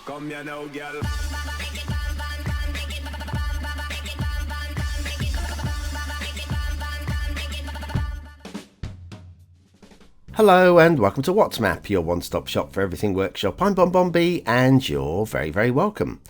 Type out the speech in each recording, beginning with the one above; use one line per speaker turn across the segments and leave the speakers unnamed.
Come here now, girl.
Hello and welcome to What's Map, your one-stop shop for everything workshop. I'm BonBonB and you're very, very welcome.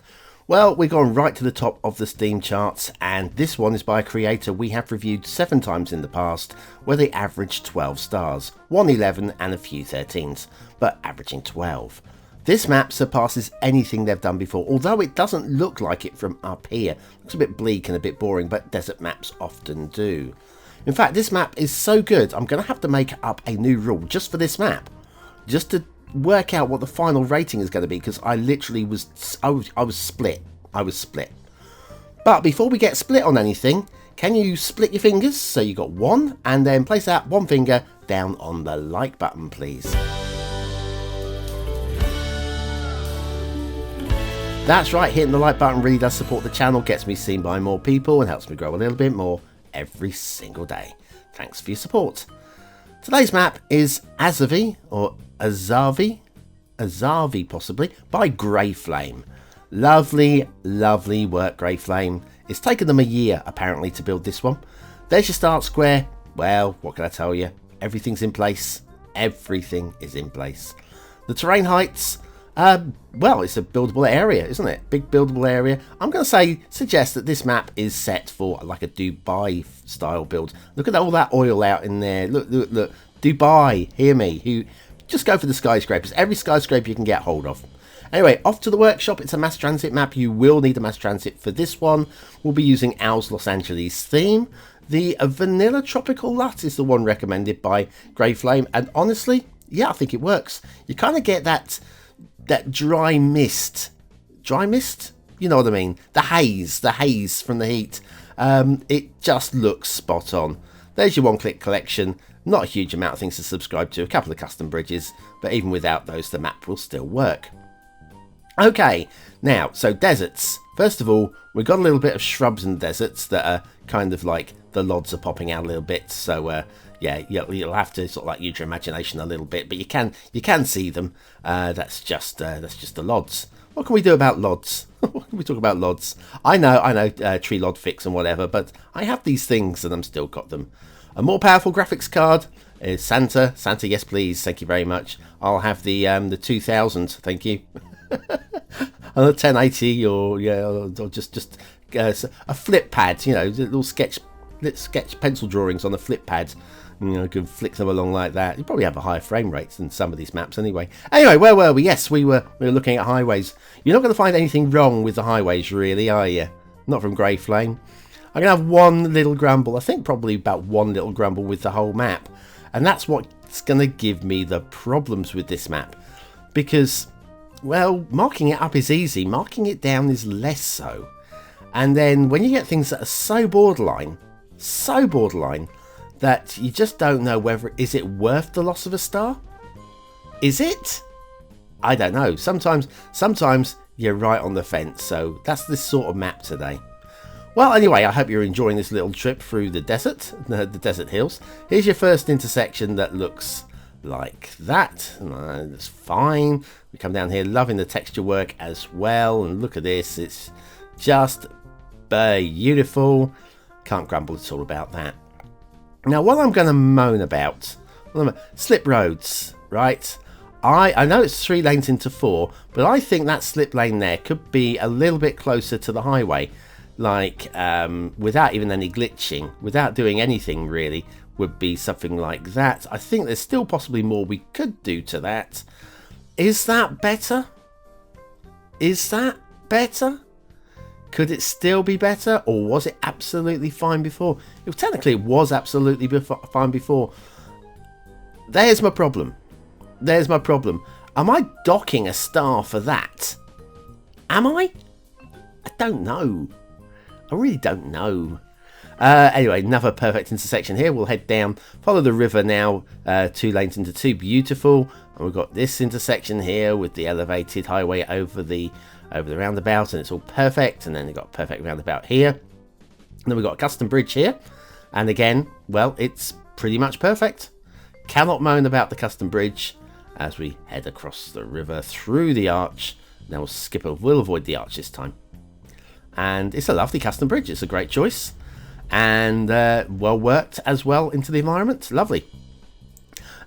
Well, we've gone right to the top of the Steam charts, and this one is by a creator we have reviewed 7 times in the past, where they averaged 12 stars, 1 11 and a few 13s, but averaging 12. This map surpasses anything they've done before, although it doesn't look like it from up here. It looks a bit bleak and a bit boring, but desert maps often do. In fact, this map is so good, I'm going to have to make up a new rule just for this map, just to work out what the final rating is going to be, because I literally was split. I was split. But before we get split on anything, can you split your fingers so you got one, and then place that one finger down on the like button, please. That's right, hitting the like button really does support the channel, gets me seen by more people, and helps me grow a little bit more every single day. Thanks for your support. Today's map is Asavi, or Asavi possibly, by Greyflame. Lovely, lovely work, Greyflame. It's taken them a year apparently to build this one. There's your start square. Well, what can I tell you? Everything's in place. Everything is in place. The terrain heights, well, it's a buildable area, isn't it? Big buildable area. I'm going to suggest that this map is set for like a Dubai style build. Look at all that oil out in there. Look. Dubai, hear me. Just go for the skyscrapers. Every skyscraper you can get hold of. Anyway, off to the workshop. It's a mass transit map. You will need a mass transit for this one. We'll be using Al's Los Angeles theme. The Vanilla Tropical LUT is the one recommended by Greyflame. And honestly, yeah, I think it works. You kind of get that dry mist. Dry mist? You know what I mean. The haze from the heat. It just looks spot on. There's your one-click collection. Not a huge amount of things to subscribe to. A couple of custom bridges. But even without those, the map will still work. Okay, now, so deserts. First of all, we've got a little bit of shrubs in the deserts that are kind of like the lods are popping out a little bit. So, yeah, you'll have to sort of like use your imagination a little bit, but you can see them. That's just the lods. What can we do about lods? What can we talk about lods? I know, tree lod fix and whatever, but I have these things and I'm still got them. A more powerful graphics card is Santa. Santa, yes please, thank you very much. I'll have the 2000, thank you. On a 1080 or just a flip pad, you know, little sketch pencil drawings on a flip pad. You know, you can flick them along like that. You probably have a higher frame rate than some of these maps anyway. Anyway, where were we? Yes, we were looking at highways. You're not going to find anything wrong with the highways, really, are you? Not from Greyflame. I'm going to have one little grumble. I think probably about one little grumble with the whole map. And that's what's going to give me the problems with this map. Because, well, marking it up is easy. Marking it down is less so. And then when you get things that are so borderline, that you just don't know whether is it worth the loss of a star? Is it? I don't know. Sometimes you're right on the fence. So that's this sort of map today. Well, anyway, I hope you're enjoying this little trip through the desert, the desert hills. Here's your first intersection that looks like that. That's fine. We come down here, loving the texture work as well. And look at this. It's just beautiful. Can't grumble at all about that. Now, what I'm going to moan about, slip roads, right? I know it's 3 lanes into 4, but I think that slip lane there could be a little bit closer to the highway, like without even any glitching, without doing anything really, would be something like that. I think there's still possibly more we could do to that. Is that better? Is that better? Could it still be better, or was it absolutely fine before? Technically, it was absolutely fine before. There's my problem. Am I docking a star for that? Am I? I don't know. I really don't know. Anyway, another perfect intersection here. We'll head down, follow the river now, 2 lanes into 2. Beautiful. And we've got this intersection here with the elevated highway over the roundabout, and it's all perfect. And then we've got a perfect roundabout here. And then we've got a custom bridge here. And again, well, it's pretty much perfect. Cannot moan about the custom bridge as we head across the river through the arch. Now we'll avoid the arch this time. And it's a lovely custom bridge. It's a great choice. And well worked as well into the environment. Lovely.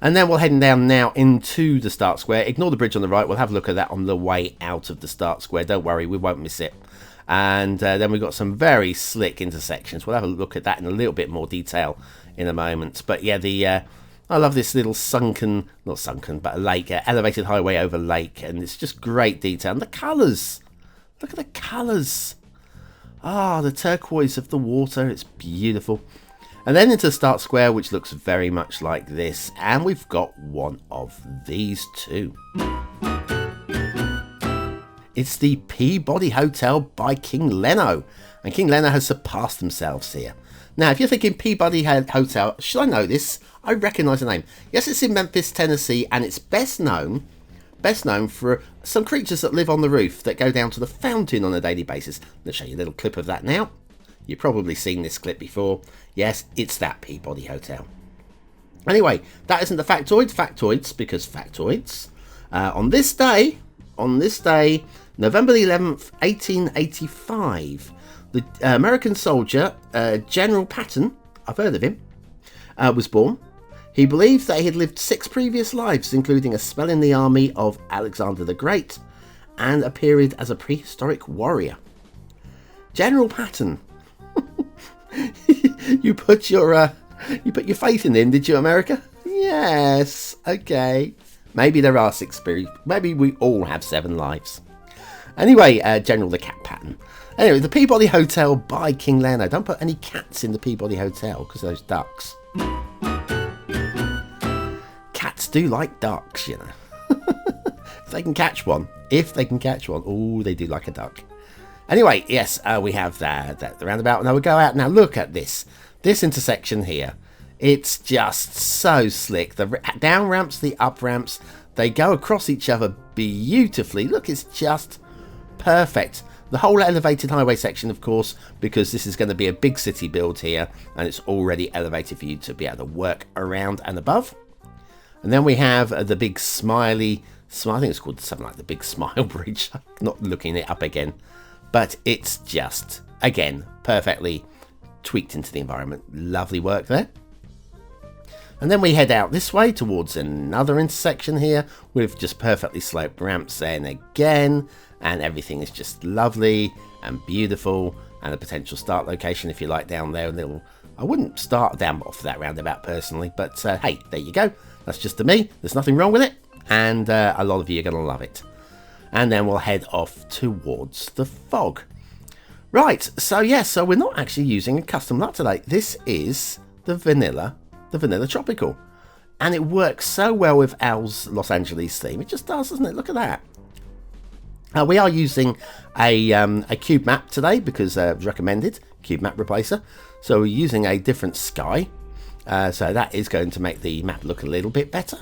And then we're heading down now into the start square. Ignore the bridge on the right. We'll have a look at that on the way out of the start square. Don't worry, we won't miss it. And then we've got some very slick intersections. We'll have a look at that in a little bit more detail in a moment. But yeah, I love this little not sunken, but a lake, elevated highway over lake. And it's just great detail. And the colours. Look at the colours. Ah, the turquoise of the water. It's beautiful. And then into the start square, which looks very much like this. And we've got one of these two. It's the Peabody Hotel by KingLeno. And KingLeno has surpassed themselves here. Now, if you're thinking Peabody Hotel, should I know this? I recognise the name. Yes, it's in Memphis, Tennessee, and it's best known for some creatures that live on the roof that go down to the fountain on a daily basis. Let's show you a little clip of that now. You've probably seen this clip before. Yes, it's that Peabody Hotel. Anyway, that isn't the factoids, because factoids. On this day, November the 11th, 1885, the American soldier, General Patton, I've heard of him, was born. He believed that he had lived 6 previous lives, including a spell in the army of Alexander the Great and a period as a prehistoric warrior. General Patton. You put your faith in him, did you, America? Yes. Okay. Maybe there are 6 spirits. Maybe we all have 7 lives. Anyway, General the Cat Patton. Anyway, the Peabody Hotel by KingLeno. Don't put any cats in the Peabody Hotel because those ducks. Cats do like ducks, you know. If they can catch one. Oh, they do like a duck. Anyway, yes, we have the roundabout. Now we'll go out. Now look at this. This intersection here. It's just so slick. The down ramps, the up ramps, they go across each other beautifully. Look, it's just perfect. The whole elevated highway section, of course, because this is going to be a big city build here, and it's already elevated for you to be able to work around and above. And then we have the big smiley, I think it's called something like the Big Smile Bridge. I'm not looking it up again. But it's just, again, perfectly tweaked into the environment. Lovely work there. And then we head out this way towards another intersection here with just perfectly sloped ramps then again. And everything is just lovely and beautiful. And a potential start location, if you like, down there. I wouldn't start down off that roundabout personally. But hey, there you go. That's just to me. There's nothing wrong with it. And a lot of you are going to love it. And then we'll head off towards the fog. Right, so we're not actually using a custom LUT today. This is the vanilla tropical. And it works so well with Al's Los Angeles theme. It just does, doesn't it? Look at that. We are using a cube map today because it was recommended, cube map replacer. So we're using a different sky. So that is going to make the map look a little bit better.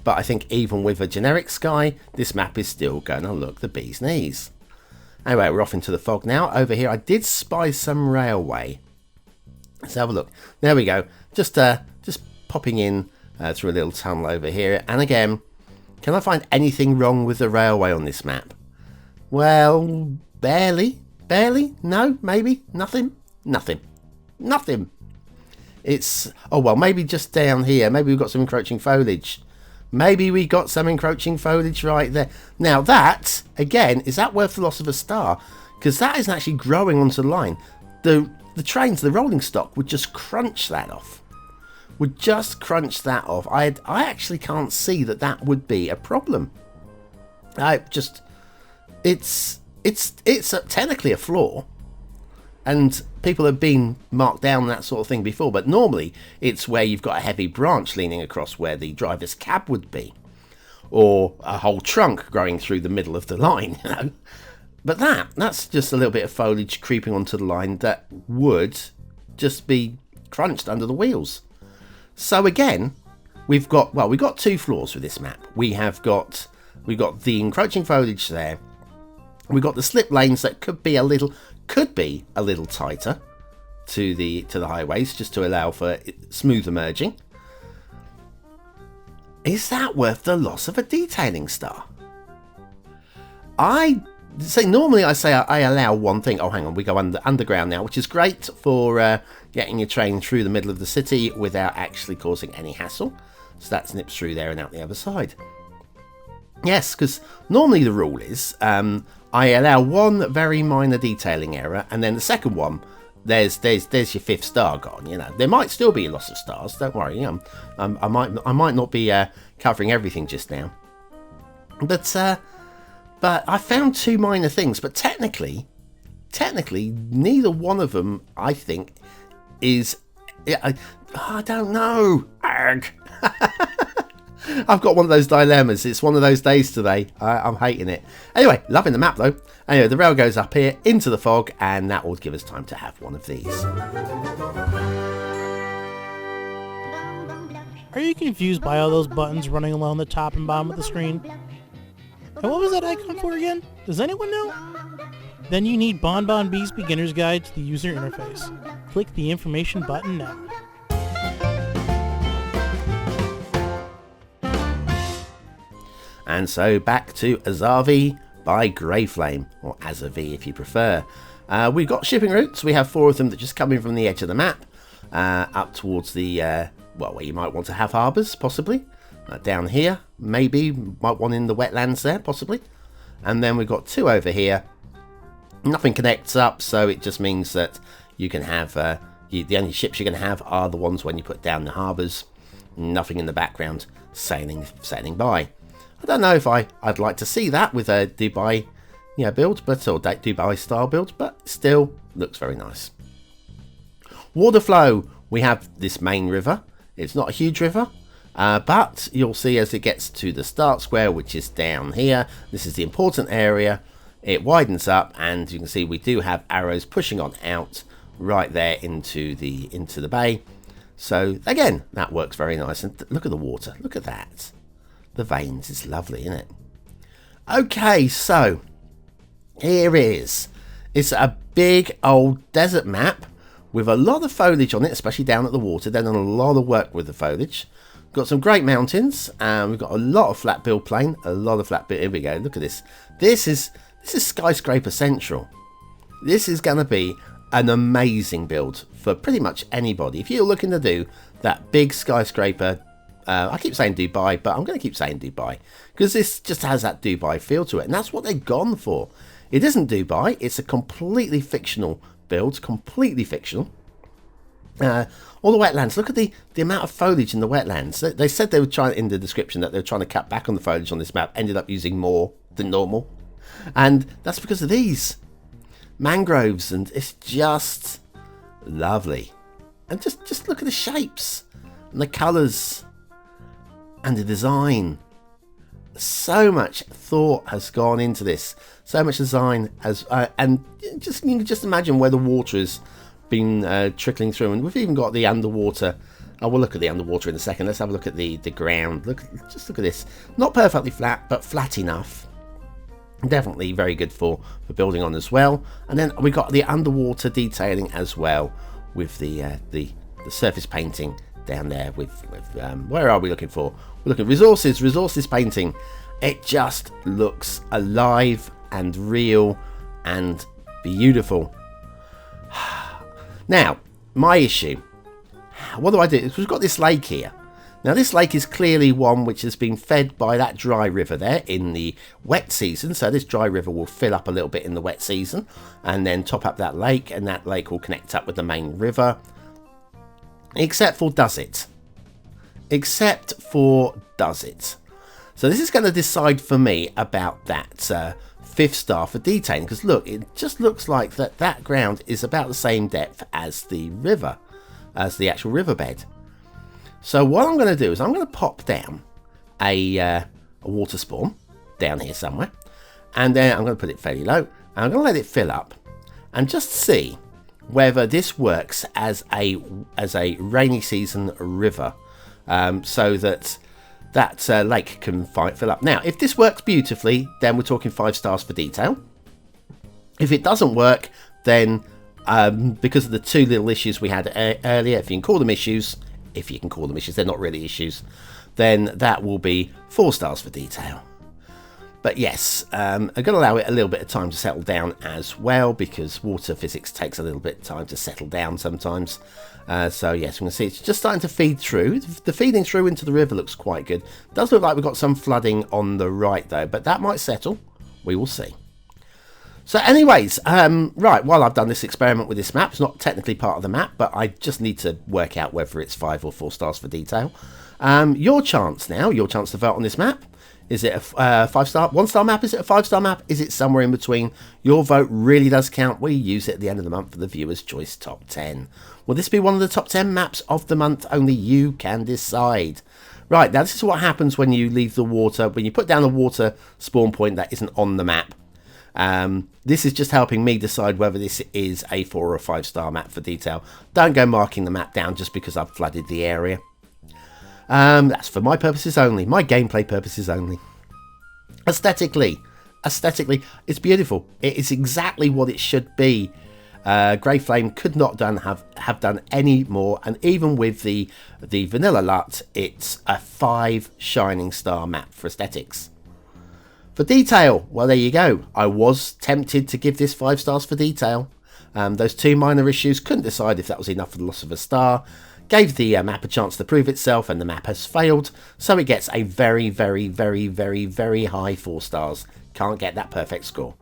But I think even with a generic sky, this map is still going to look the bee's knees. Anyway, we're off into the fog now. Over here, I did spy some railway. Let's have a look. There we go. Just popping in through a little tunnel over here. And again, can I find anything wrong with the railway on this map? Well, barely. No, maybe. Nothing. It's, oh well, maybe just down here. Maybe we've got some encroaching foliage. Maybe we got some encroaching foliage right there. Now that, again, is that worth the loss of a star? Because that isn't actually growing onto the line. The trains, the rolling stock, would just crunch that off. I actually can't see that would be a problem. It's technically a flaw. And people have been marked down that sort of thing before, but normally it's where you've got a heavy branch leaning across where the driver's cab would be, or a whole trunk growing through the middle of the line, you know. But that's just a little bit of foliage creeping onto the line that would just be crunched under the wheels. So again, we've got 2 flaws with this map. We've got the encroaching foliage there. We've got the slip lanes that could be a little tighter to the highways, just to allow for smoother merging. Is that worth the loss of a detailing star? I say normally I allow one thing. Oh, hang on, we go underground now, which is great for getting your train through the middle of the city without actually causing any hassle. So that snips through there and out the other side. Yes, because normally the rule is I allow one very minor detailing error, and then the second one, there's your 5th star gone. You know, there might still be a loss of stars. Don't worry. I might not be covering everything just now, but I found 2 minor things. But technically, neither one of them, I think, is. I don't know. Arg. I've got one of those dilemmas. It's one of those days today. I'm hating it. Anyway, loving the map though. Anyway, the rail goes up here into the fog, and that will give us time to have one of these.
Are you confused by all those buttons running along the top and bottom of the screen? And what was that icon for again? Does anyone know? Then you need BonBonB's Beginner's Guide to the User Interface. Click the information button now.
And so back to Asavi by Greyflame, or Asavi if you prefer. We've got shipping routes. We have 4 of them that just come in from the edge of the map up towards the, where you might want to have harbours, possibly. Down here, maybe, might want in the wetlands there, possibly. And then we've got 2 over here. Nothing connects up, so it just means that you can have, the only ships you're going to have are the ones when you put down the harbours. Nothing in the background sailing by. I don't know if I'd like to see that with a Dubai build, or Dubai style build, but still looks very nice. Water flow, we have this main river. It's not a huge river, but you'll see as it gets to the start square, which is down here, this is the important area, it widens up, and you can see we do have arrows pushing on out right there into the bay. So again, that works very nice. And look at the water, look at that. The veins is lovely, isn't it? Okay, so here is. It's a big old desert map with a lot of foliage on it, especially down at the water. They've done a lot of work with the foliage. Got some great mountains, and we've got a lot of flat build plain, a lot of flat build. Here we go. Look at this. This is Skyscraper Central. This is going to be an amazing build for pretty much anybody. If you're looking to do that big skyscraper. I keep saying Dubai, but I'm going to keep saying Dubai because this just has that Dubai feel to it, and that's what they've gone for. It isn't Dubai, it's a completely fictional build, completely fictional. All the wetlands, look at the amount of foliage in the wetlands. They said they were trying, in the description, that they were trying to cut back on the foliage on this map, ended up using more than normal. And that's because of these mangroves, and it's just lovely. And just look at the shapes and the colours. And the design. So much thought has gone into this. So much design has, and you can just imagine where the water has been trickling through. And we've even got the underwater. We'll look at the underwater in a second. Let's have a look at the ground. Just look at this. Not perfectly flat, but flat enough. Definitely very good for building on as well. And then we got the underwater detailing as well with the surface painting. Down there with where are we looking for? We're looking at resources painting. It just looks alive and real and beautiful. Now, my issue. What do I do? We've got this lake here. Now, this lake is clearly one which has been fed by that dry river there in the wet season. So this dry river will fill up a little bit in the wet season and then top up that lake, and that lake will connect up with the main river. Except for does it. So this is going to decide for me about that 5th star for detailing. Because look, it just looks like that ground is about the same depth as the river. As the actual riverbed. So what I'm going to do is I'm going to pop down a water spawn down here somewhere. And then I'm going to put it fairly low. And I'm going to let it fill up. And just see whether this works as a rainy season river, so that lake can fill up. Now, if this works beautifully, then we're talking 5 stars for detail. If it doesn't work, then because of the 2 little issues we had earlier, if you can call them issues, they're not really issues, then that will be 4 stars for detail. But yes, I'm going to allow it a little bit of time to settle down as well, because water physics takes a little bit of time to settle down sometimes. So yes, we can see it's just starting to feed through. The feeding through into the river looks quite good. Does look like we've got some flooding on the right though, but that might settle. We will see. So anyways, right, while I've done this experiment with this map, it's not technically part of the map, but I just need to work out whether it's 5 or 4 stars for detail. Your chance to vote on this map. Is it a 5-star, 1-star map? Is it a 5-star map? Is it somewhere in between? Your vote really does count. We use it at the end of the month for the Viewer's Choice Top 10. Will this be one of the top 10 maps of the month? Only you can decide. Right, now this is what happens when you leave the water, when you put down a water spawn point that isn't on the map. This is just helping me decide whether this is a 4 or a 5-star map for detail. Don't go marking the map down just because I've flooded the area. That's for my purposes only, my gameplay purposes only. Aesthetically, it's beautiful. It is exactly what it should be. Greyflame could not have done any more, and even with the vanilla LUT, it's a 5 shining star map for aesthetics. For detail, well, there you go. I was tempted to give this 5 stars for detail. Those 2 minor issues, couldn't decide if that was enough for the loss of a star. Gave the map a chance to prove itself, and the map has failed, so it gets a very, very, very, very, very high 4 stars. Can't get that perfect score.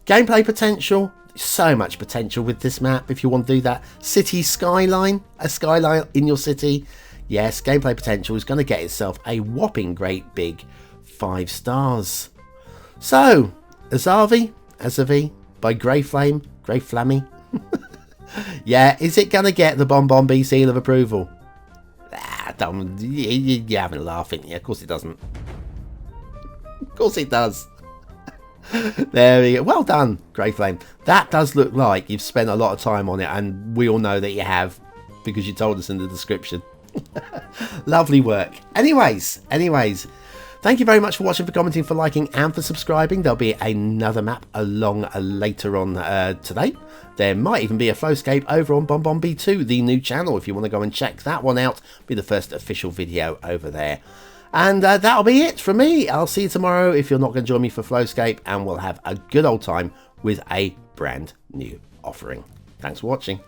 Gameplay potential, so much potential with this map if you want to do that. Cities Skyline, a skyline in your city. Yes, gameplay potential is going to get itself a whopping great big 5 stars. So, Asavi by Greyflame. Yeah, is it going to get the BonBonB seal of approval? You're having a laugh, ain't you? Of course it doesn't. Of course it does. There we go. Well done, Greyflame. That does look like you've spent a lot of time on it, and we all know that you have, because you told us in the description. Lovely work. Anyways, thank you very much for watching, for commenting, for liking, and for subscribing. There'll be another map along later on today. There might even be a flowscape over on BonBonB 2, the new channel, if you want to go and check that one out. Be the first official video over there. And that'll be it from me. I'll see you tomorrow if you're not going to join me for flowscape, and we'll have a good old time with a brand new offering. Thanks for watching.